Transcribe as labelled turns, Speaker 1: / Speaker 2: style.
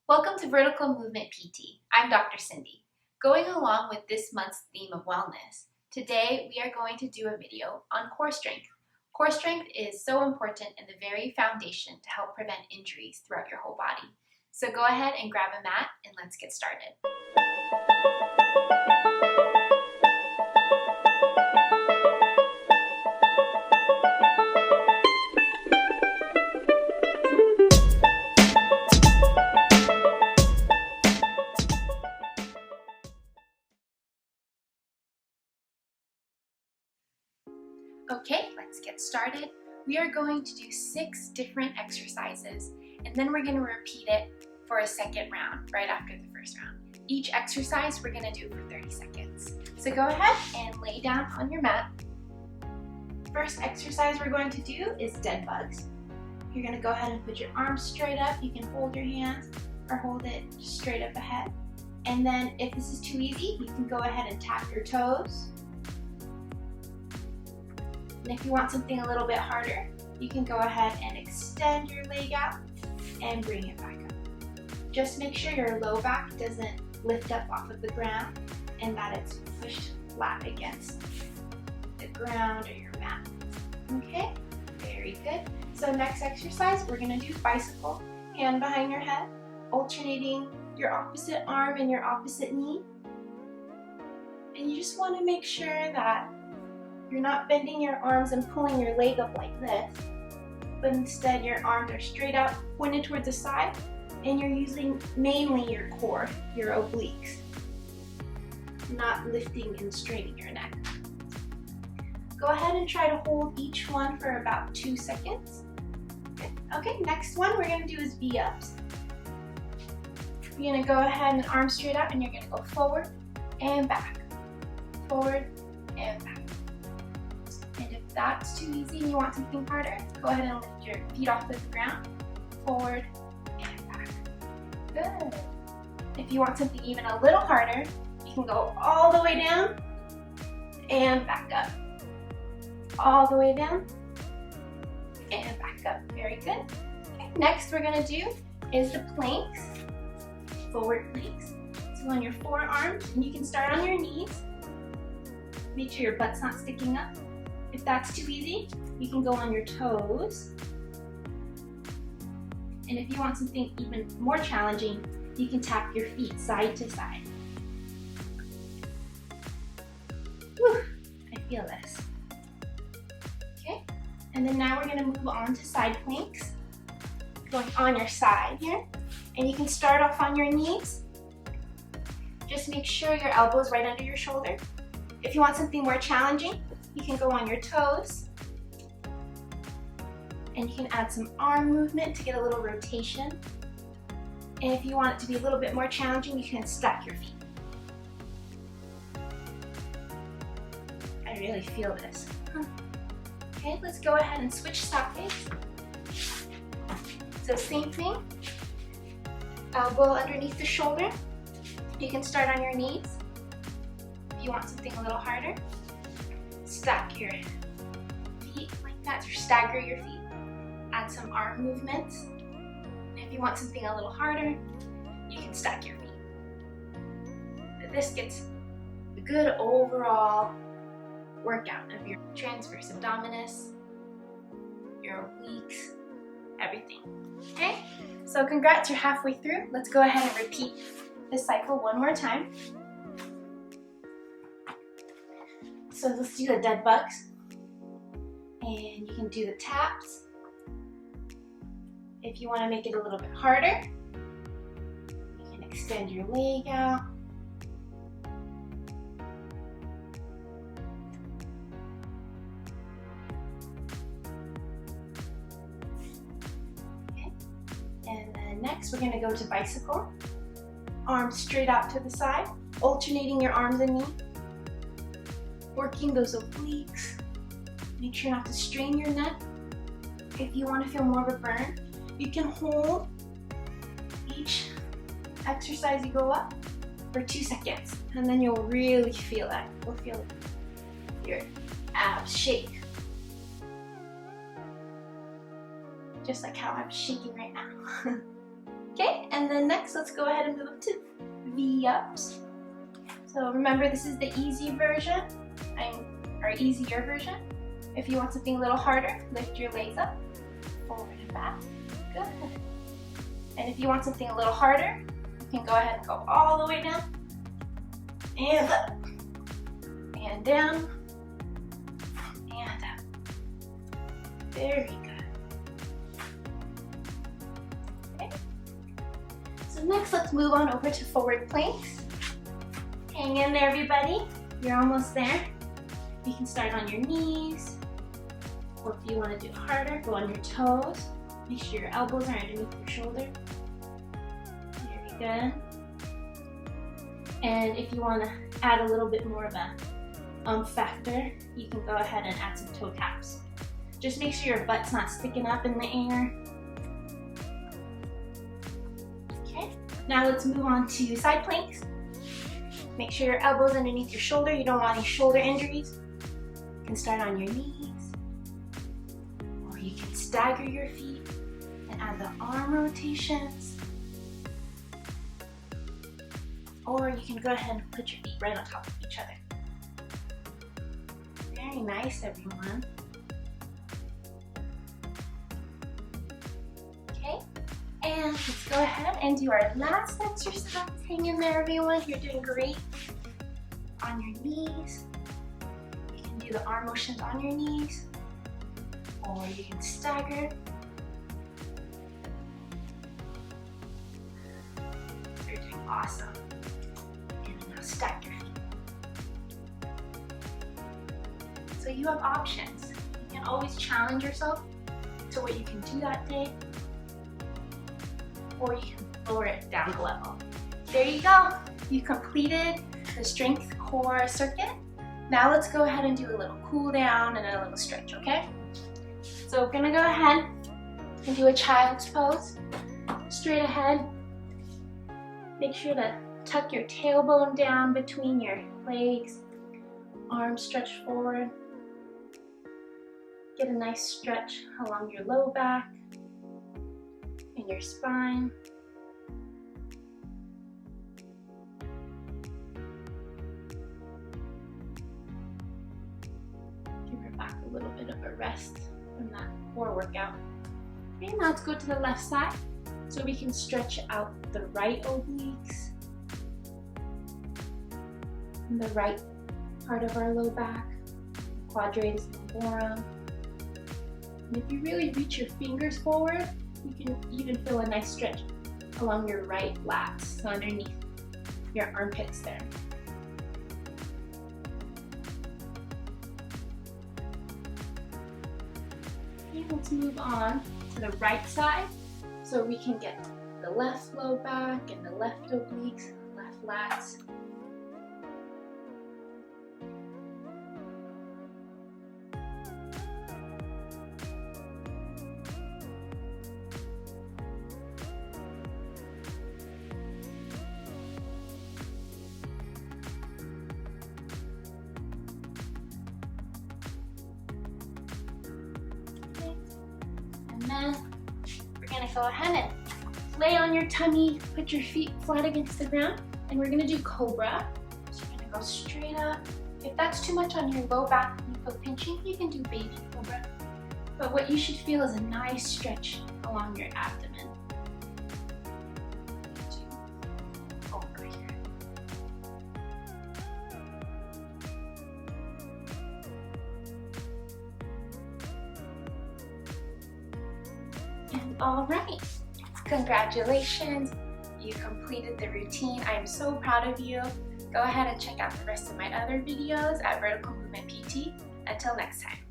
Speaker 1: Welcome to Vertical Movement PT. I'm Dr. Cindy. Going along with this month's theme of wellness, today we are going to do a video on core strength. Core strength is so important and the very foundation to help prevent injuries throughout your whole body. So go ahead and grab a mat and let's get started. Okay, let's get started. We are going to do 6 different exercises and then we're going to repeat it for a second round right after the first round. Each exercise we're going to do for 30 seconds. So go ahead and lay down on your mat. First exercise we're going to do is dead bugs. You're going to go ahead and put your arms straight up. You can hold your hands or hold it straight up ahead. And then if this is too easy, you can go ahead and tap your toes. And if you want something a little bit harder, you can go ahead and extend your leg out and bring it back up. Just make sure your low back doesn't lift up off of the ground and that it's pushed flat against the ground or your mat. Okay, very good. So next exercise, we're gonna do bicycle, hand behind your head, alternating your opposite arm and your opposite knee. And you just wanna make sure that you're not bending your arms and pulling your leg up like this, but instead your arms are straight out, pointed towards the side, and you're using mainly your core, your obliques, not lifting and straining your neck. Go ahead and try to hold each one for about 2 seconds. Okay, next one we're gonna do is V-ups. You're gonna go ahead and arms straight out and you're gonna go forward and back, forward and back. And if that's too easy and you want something harder, go ahead and lift your feet off of the ground, forward and back. Good. If you want something even a little harder, you can go all the way down and back up. All the way down and back up. Very good. Okay, next we're gonna do is the planks, forward planks. So on your forearms, and you can start on your knees. Make sure your butt's not sticking up. If that's too easy, you can go on your toes. And if you want something even more challenging, you can tap your feet side to side. Whew, I feel this. Okay, and then now we're gonna move on to side planks. Going on your side here. And you can start off on your knees. Just make sure your elbow is right under your shoulder. If you want something more challenging, you can go on your toes. And you can add some arm movement to get a little rotation. And if you want it to be a little bit more challenging, you can stack your feet. I really feel this. Okay, let's go ahead and switch sides. So same thing, elbow underneath the shoulder. You can start on your knees. If you want something a little harder, stack your feet like that, or stagger your feet. Add some arm movements. And if you want something a little harder, you can stack your feet. But this gets a good overall workout of your transverse abdominis, your obliques, everything. Okay, so congrats, you're halfway through. Let's go ahead and repeat this cycle one more time. So let's do the dead bugs. And you can do the taps. If you want to make it a little bit harder, you can extend your leg out. Okay. And then next we're going to go to bicycle. Arms straight out to the side, alternating your arms and knee. Working those obliques. Make sure not to strain your neck. If you want to feel more of a burn, you can hold each exercise you go up for 2 seconds, and then you'll really feel that. You'll feel your abs shake. Just like how I'm shaking right now. Okay, and then next, let's go ahead and move to V-ups. So remember, this is the easy version, or easier version. If you want something a little harder, lift your legs up, forward and back. Good. And if you want something a little harder, you can go ahead and go all the way down, and up, and down, and up. Very good. Okay. So next, let's move on over to forward planks. Hang in there, everybody. You're almost there. You can start on your knees, or if you want to do it harder, go on your toes. Make sure your elbows are underneath your shoulder. Very good. And if you want to add a little bit more of a factor, you can go ahead and add some toe taps. Just make sure your butt's not sticking up in the air. Okay, now let's move on to side planks. Make sure your elbow's underneath your shoulder. You don't want any shoulder injuries. You can start on your knees, or you can stagger your feet and add the arm rotations. Or you can go ahead and put your feet right on top of each other. Very nice, everyone. Okay, and let's go ahead and do our last exercise. Hang in there, everyone. You're doing great. On your knees. You can do the arm motions on your knees, or you can stagger. You're doing awesome. And now stack your feet. So you have options. You can always challenge yourself to what you can do that day, or you can lower it down a level. There you go. You completed the strength core circuit. Now let's go ahead and do a little cool down and a little stretch, okay? So we're gonna go ahead and do a child's pose. Straight ahead. Make sure to tuck your tailbone down between your legs. Arms stretched forward. Get a nice stretch along your low back and your spine. Give your back a little bit of a rest from that core workout. Okay, now let's go to the left side so we can stretch out the right obliques and the right part of our low back, quadratus lumborum. And if you really reach your fingers forward, you can even feel a nice stretch along your right lats, so underneath your armpits there. Okay, let's move on to the right side so we can get the left low back and the left obliques, left lats. And then we're gonna go ahead and lay on your tummy, put your feet flat against the ground, and we're gonna do Cobra. So you're gonna go straight up. If that's too much on your low back and you feel pinching, you can do baby Cobra. But what you should feel is a nice stretch along your abdomen. Cobra here. And all right, congratulations, you completed the routine. I am so proud of you. Go ahead and check out the rest of my other videos at Vertical Movement PT. Until next time.